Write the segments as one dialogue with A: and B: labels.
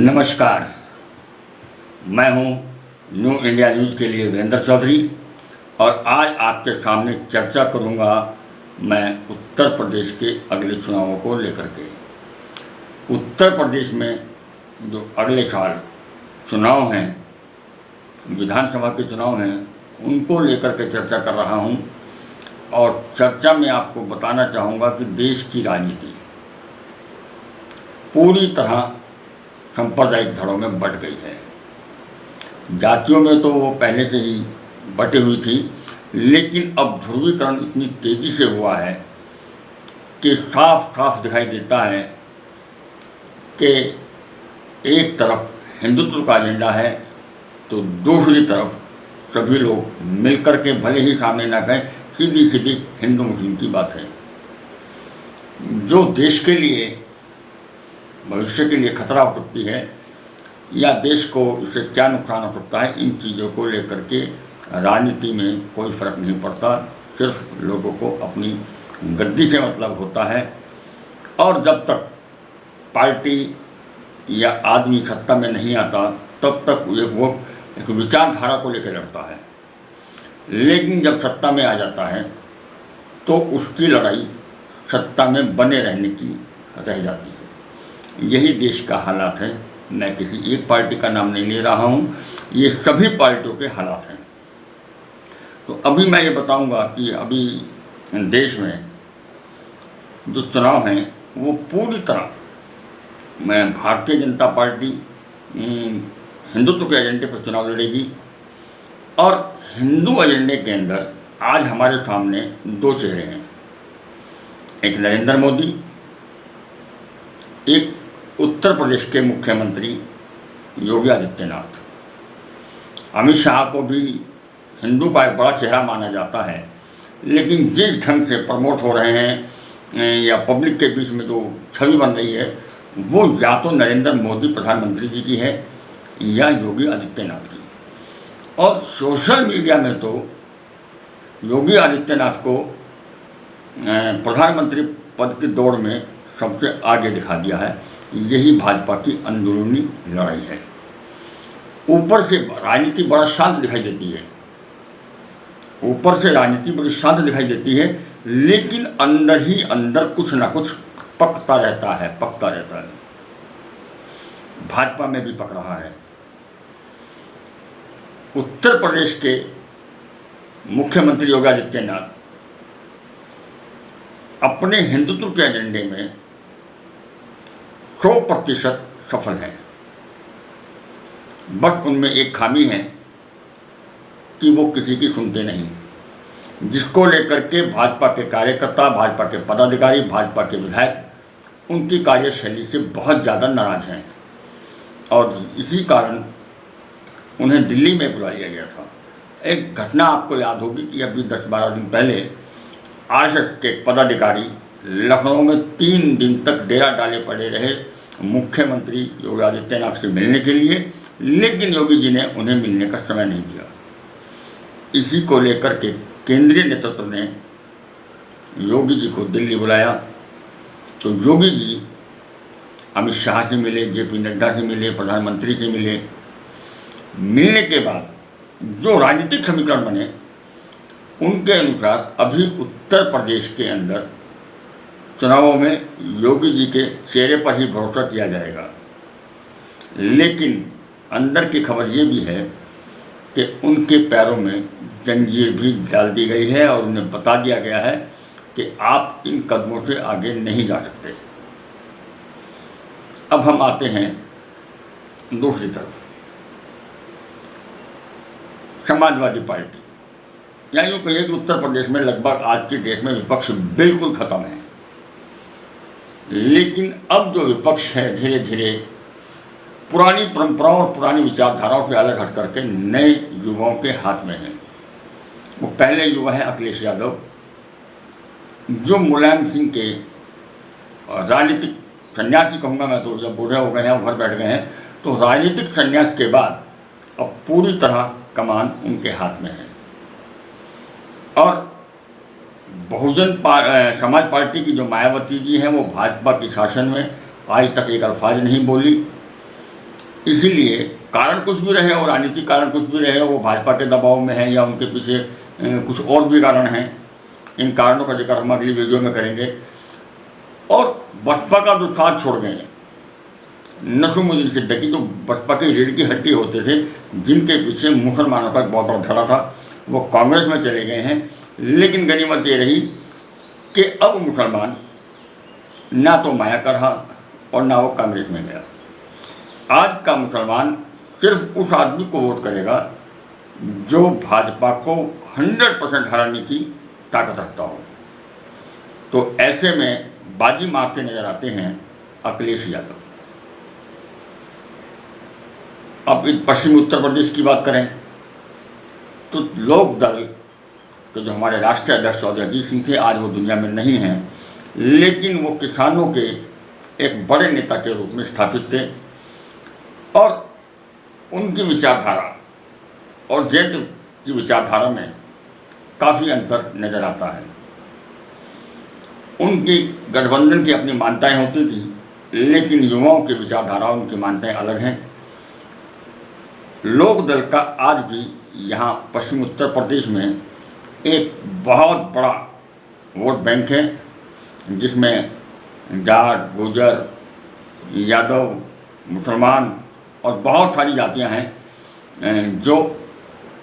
A: नमस्कार। मैं हूं न्यू इंडिया न्यूज़ के लिए वीरेंद्र चौधरी और आज आपके सामने चर्चा करूंगा मैं उत्तर प्रदेश के अगले चुनावों को लेकर के। उत्तर प्रदेश में जो अगले साल चुनाव हैं, विधानसभा के चुनाव हैं, उनको लेकर के चर्चा कर रहा हूं और चर्चा में आपको बताना चाहूँगा कि देश की राजनीति पूरी तरह सांप्रदायिक धड़ों में बंट गई है। जातियों में तो वो पहले से ही बटी हुई थी, लेकिन अब ध्रुवीकरण इतनी तेज़ी से हुआ है कि साफ साफ दिखाई देता है कि एक तरफ हिंदुत्व का एजेंडा है तो दूसरी तरफ सभी लोग मिलकर के भले ही सामने ना कहें, सीधी सीधी हिंदू मुस्लिम की बात है। जो देश के लिए, भविष्य के लिए खतरा हो सकती है या देश को इससे क्या नुकसान हो सकता है, इन चीज़ों को लेकर के राजनीति में कोई फ़र्क नहीं पड़ता। सिर्फ लोगों को अपनी गद्दी से मतलब होता है और जब तक पार्टी या आदमी सत्ता में नहीं आता तब तक वो एक विचारधारा को लेकर लड़ता है, लेकिन जब सत्ता में आ जाता है तो उसकी लड़ाई सत्ता में बने रहने की रह जाती है। यही देश का हालात है। मैं किसी एक पार्टी का नाम नहीं ले रहा हूँ, ये सभी पार्टियों के हालात हैं। तो अभी मैं ये बताऊंगा कि अभी देश में जो चुनाव हैं वो पूरी तरह भारतीय जनता पार्टी हिंदुत्व के एजेंडे पर चुनाव लड़ेगी और हिंदू एजेंडे के अंदर आज हमारे सामने दो चेहरे हैं, एक नरेंद्र मोदी, एक उत्तर प्रदेश के मुख्यमंत्री योगी आदित्यनाथ। अमित शाह को भी हिंदू का एक बड़ा चेहरा माना जाता है, लेकिन जिस ढंग से प्रमोट हो रहे हैं या पब्लिक के बीच में जो छवि बन रही है वो या तो नरेंद्र मोदी प्रधानमंत्री जी की है या योगी आदित्यनाथ की। और सोशल मीडिया में तो योगी आदित्यनाथ को प्रधानमंत्री पद की दौड़ में सबसे आगे दिखा दिया है। यही भाजपा की अंदरूनी लड़ाई है। ऊपर से राजनीति बड़ा शांत दिखाई देती है, ऊपर से राजनीति बड़ी शांत दिखाई देती है, लेकिन अंदर ही अंदर कुछ ना कुछ पकता रहता है। भाजपा में भी पक रहा है। उत्तर प्रदेश के मुख्यमंत्री योगी आदित्यनाथ अपने हिंदुत्व के एजेंडे में 100% सफल है। बस उनमें एक खामी है कि वो किसी की सुनते नहीं, जिसको लेकर के भाजपा के कार्यकर्ता, भाजपा के पदाधिकारी, भाजपा के विधायक उनकी कार्यशैली से बहुत ज़्यादा नाराज हैं और इसी कारण उन्हें दिल्ली में बुला लिया गया था। एक घटना आपको याद होगी कि अभी 10-12 दिन पहले आरएसएस के पदाधिकारी लखनऊ में 3 दिन तक डेरा डाले पड़े रहे मुख्यमंत्री योगी आदित्यनाथ से मिलने के लिए, लेकिन योगी जी ने उन्हें मिलने का समय नहीं दिया। इसी को लेकर के केंद्रीय नेतृत्व ने योगी जी को दिल्ली बुलाया तो योगी जी अमित शाह से मिले, जेपी नड्डा से मिले, प्रधानमंत्री से मिले। मिलने के बाद जो राजनीतिक समीकरण बने उनके अनुसार अभी उत्तर प्रदेश के अंदर चुनावों में योगी जी के चेहरे पर ही भरोसा किया जाएगा, लेकिन अंदर की खबर ये भी है कि उनके पैरों में जंजीर भी डाल दी गई है और उन्हें बता दिया गया है कि आप इन कदमों से आगे नहीं जा सकते। अब हम आते हैं दूसरी तरफ, समाजवादी पार्टी। या यूँ कहिए कि उत्तर प्रदेश में लगभग आज की डेट में विपक्ष बिल्कुल ख़त्म है, लेकिन अब जो विपक्ष है धीरे धीरे पुरानी परंपराओं और पुरानी विचारधाराओं से अलग हट करके नए युवाओं के हाथ में है। वो पहले युवा है अखिलेश यादव, जो मुलायम सिंह के राजनीतिक सन्यासी कहूँगा मैं, तो जब बूढ़े हो गए हैं, वो घर बैठ गए हैं, तो राजनीतिक संन्यास के बाद अब पूरी तरह कमान उनके हाथ में है। और बहुजन समाज पार्टी की जो मायावती जी हैं वो भाजपा के शासन में आज तक एक अल्फाज नहीं बोली इसीलिए कारण कुछ भी रहे और राजनीतिक कारण कुछ भी रहे, वो भाजपा के दबाव में है या उनके पीछे कुछ और भी कारण हैं, इन कारणों का जिक्र हम अगली वीडियो में करेंगे। और बसपा का जो साथ छोड़ गए हैं नसीमुद्दीन सिद्दीकी, जो बसपा की रीढ़ की हड्डी होते थे, जिनके पीछे मुसलमानों का एक बहुत बड़ा धड़ा था, वो कांग्रेस में चले गए हैं। लेकिन गनीमत ये रही कि अब मुसलमान ना तो माया का रहा और ना वो कांग्रेस में गया। आज का मुसलमान सिर्फ उस आदमी को वोट करेगा जो भाजपा को 100% हराने की ताकत रखता हो। तो ऐसे में बाजी मारते नजर आते हैं अखिलेश यादव। अब पश्चिमी उत्तर प्रदेश की बात करें तो लोक दल के जो हमारे राष्ट्रीय अध्यक्ष चौधरी अजीत सिंह थे, आज वो दुनिया में नहीं हैं, लेकिन वो किसानों के एक बड़े नेता के रूप में स्थापित थे और उनकी विचारधारा और जैन की विचारधारा में काफ़ी अंतर नज़र आता है। उनकी गठबंधन की अपनी मान्यताएं होती थी, लेकिन युवाओं की विचारधारा, उनकी मान्यताएं अलग हैं। लोक दल का आज भी यहाँ पश्चिम उत्तर प्रदेश में एक बहुत बड़ा वोट बैंक है, जिसमें जाट, गुर्जर, यादव, मुसलमान और बहुत सारी जातियां हैं जो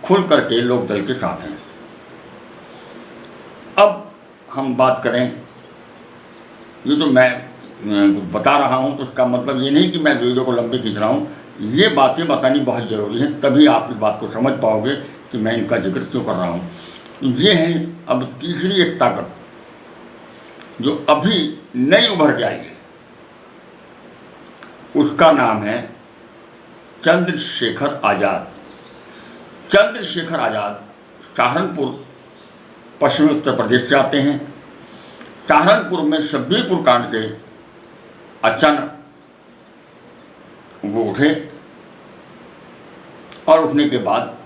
A: खुल करके लोक दल के साथ हैं। अब हम बात करें, ये तो मैं बता रहा हूँ तो उसका मतलब ये नहीं कि मैं वीडियो को लंबे खींच रहा हूँ, ये बातें बतानी बहुत ज़रूरी है, तभी आप इस बात को समझ पाओगे कि मैं इनका जिक्र क्यों कर रहा हूँ। ये है अब तीसरी एक ताकत जो अभी नई उभर के आई है, उसका नाम है चंद्रशेखर आज़ाद। चंद्रशेखर आज़ाद सहारनपुर पश्चिमी उत्तर प्रदेश से आते हैं। सहारनपुर में शब्बीरपुर कांड से अचानक वो उठे और उठने के बाद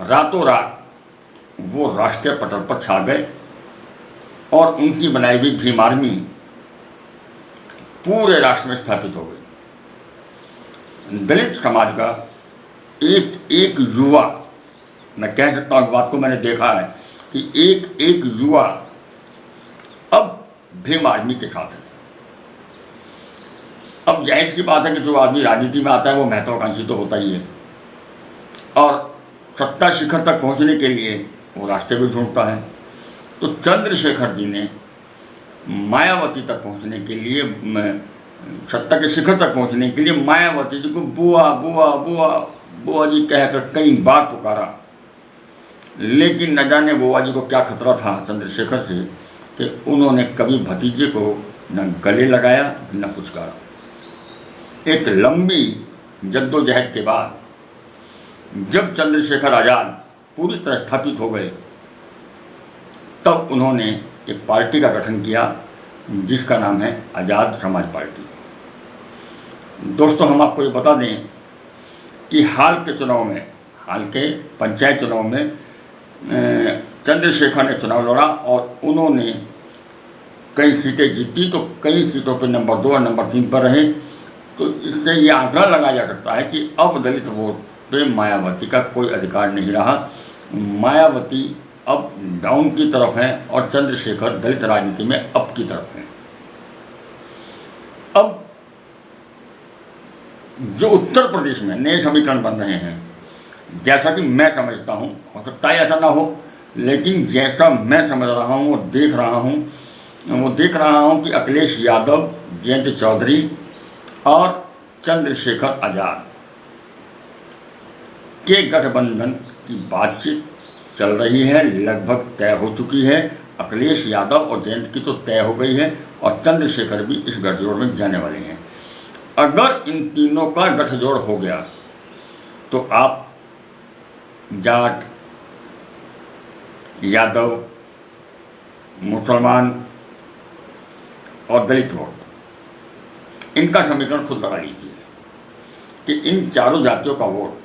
A: रातों रात वो राष्ट्रीय पटल पर छा गए और उनकी बनाई हुई भीम आर्मी पूरे राष्ट्र में स्थापित हो गई। दलित समाज का एक युवा, मैं कह सकता हूँ, इस बात को मैंने देखा है कि एक युवा अब भीम आर्मी के साथ है। अब जाहिर सी बात है कि जो आदमी राजनीति में आता है वो महत्वाकांक्षी तो होता ही है और सत्ता शिखर तक पहुंचने के लिए वो रास्ते भी ढूंढता है। तो चंद्रशेखर जी ने मायावती तक पहुंचने के लिए, सत्ता के शिखर तक पहुंचने के लिए मायावती जी को बुआ बुआ बुआ बुआ जी कहकर कई बार पुकारा, लेकिन न जाने बुआ जी को क्या खतरा था चंद्रशेखर से कि उन्होंने कभी भतीजे को न गले लगाया न कुछ कहा। एक लंबी जद्दोजहद के बाद जब चंद्रशेखर आज़ाद पूरी तरह स्थापित हो गए, तब उन्होंने एक पार्टी का गठन किया जिसका नाम है आज़ाद समाज पार्टी। दोस्तों, हम आपको ये बता दें कि हाल के चुनाव में, हाल के पंचायत चुनाव में चंद्रशेखर ने चुनाव लड़ा और उन्होंने कई सीटें जीती, तो कई सीटों पर नंबर 2 और नंबर 3 पर रहे। तो इससे ये आंकड़ा लगाया जा सकता है कि अब दलित वोट पे मायावती का कोई अधिकार नहीं रहा। मायावती अब डाउन की तरफ है और चंद्रशेखर दलित राजनीति में अप की तरफ है। अब जो उत्तर प्रदेश में नए समीकरण बन रहे हैं, जैसा कि मैं समझता हूँ, हो सकता है ऐसा ना हो, लेकिन जैसा मैं समझ रहा हूँ और देख रहा हूँ कि अखिलेश यादव, जयंत चौधरी और चंद्रशेखर आज़ाद के गठबंधन की बातचीत चल रही है, लगभग तय हो चुकी है। अखिलेश यादव और जयंत की तो तय हो गई है और चंद्रशेखर भी इस गठजोड़ में जाने वाले हैं। अगर इन तीनों का गठजोड़ हो गया तो आप जाट, यादव, मुसलमान और दलित वोट, इनका समीकरण खुद लगा लीजिए कि इन चारों जातियों का वोट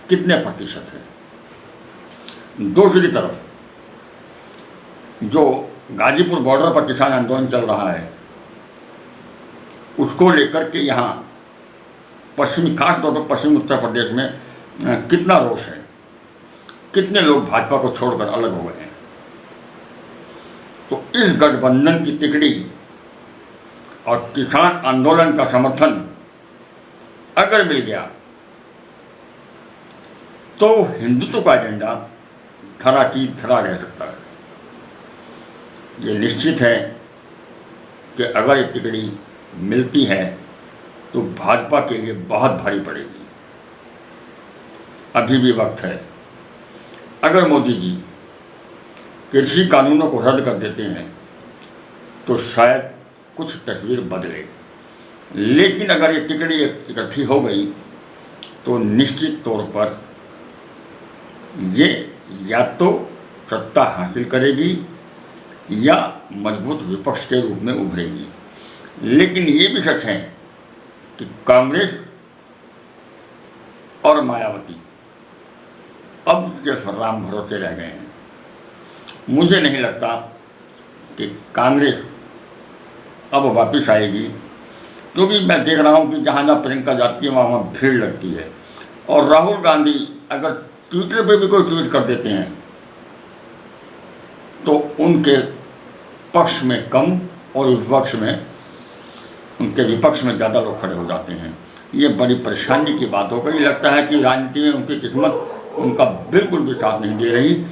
A: कितने प्रतिशत है। दूसरी तरफ जो गाजीपुर बॉर्डर पर किसान आंदोलन चल रहा है, उसको लेकर के यहाँ खास तौर पर पश्चिमी उत्तर प्रदेश में कितना रोष है, कितने लोग भाजपा को छोड़कर अलग हो गए हैं। तो इस गठबंधन की तिकड़ी और किसान आंदोलन का समर्थन अगर मिल गया तो हिंदुत्व का एजेंडा धरा की धरा रह सकता है। ये निश्चित है कि अगर ये तिकड़ी मिलती है तो भाजपा के लिए बहुत भारी पड़ेगी। अभी भी वक्त है। अगर मोदी जी कृषि कानूनों को रद्द कर देते हैं तो शायद कुछ तस्वीर बदले, लेकिन अगर ये तिकड़ी इकट्ठी हो गई तो निश्चित तौर पर ये या तो सत्ता हासिल करेगी या मजबूत विपक्ष के रूप में उभरेगी। लेकिन ये भी सच है कि कांग्रेस और मायावती अब सिर्फ राम भरोसे रह गए हैं। मुझे नहीं लगता कि कांग्रेस अब वापस आएगी, क्योंकि मैं देख रहा हूँ कि जहाँ जहाँ प्रियंका जाती है वहाँ भीड़ लगती है। और राहुल गांधी अगर ट्विटर पे भी कोई ट्वीट कर देते हैं तो उनके पक्ष में कम और विपक्ष में उनके विपक्ष में ज़्यादा लोग खड़े हो जाते हैं। ये बड़ी परेशानी की बात हो गई। लगता है कि राजनीति में उनकी किस्मत उनका बिल्कुल भी साथ नहीं दे रही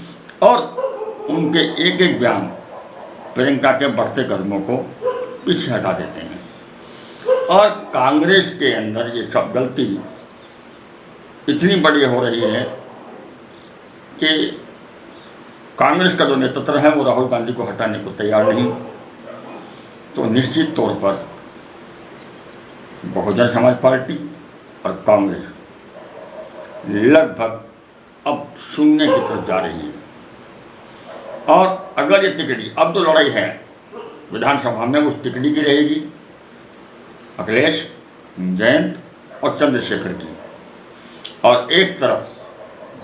A: और उनके एक एक बयान प्रियंका के बढ़ते कदमों को पीछे हटा देते हैं। और कांग्रेस के अंदर ये सब गलती इतनी बड़ी हो रही है कि कांग्रेस का जो नेतृत्व है वो राहुल गांधी को हटाने को तैयार नहीं। तो निश्चित तौर पर बहुजन समाज पार्टी और कांग्रेस लगभग अब शून्य की तरफ जा रही है। और अगर ये तिकड़ी, अब तो लड़ाई है विधानसभा में उस तिकड़ी की रहेगी, अखिलेश, जयंत और चंद्रशेखर की, और एक तरफ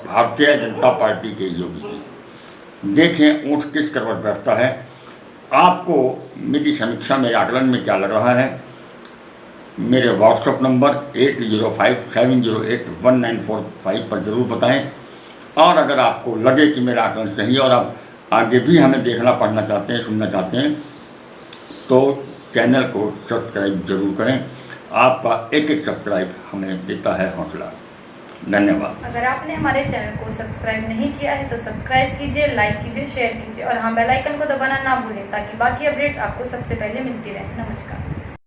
A: भारतीय जनता पार्टी के योगी जी। देखें ऊँट किस करवट बैठता है। आपको मेरी समीक्षा मेरे आकलन में क्या लग रहा है, मेरे व्हाट्सएप नंबर 8057081945 पर ज़रूर बताएं। और अगर आपको लगे कि मेरा आकलन सही है और आप आगे भी हमें देखना, पढ़ना चाहते हैं, सुनना चाहते हैं तो चैनल को सब्सक्राइब जरूर करें। आपका एक एक सब्सक्राइब हमें देता है हौसला। धन्यवाद।
B: अगर आपने हमारे चैनल को सब्सक्राइब नहीं किया है तो सब्सक्राइब कीजिए, लाइक कीजिए, शेयर कीजिए और हाँ बेल आइकन को दबाना ना भूलें ताकि बाकी अपडेट्स आपको सबसे पहले मिलती रहें। नमस्कार।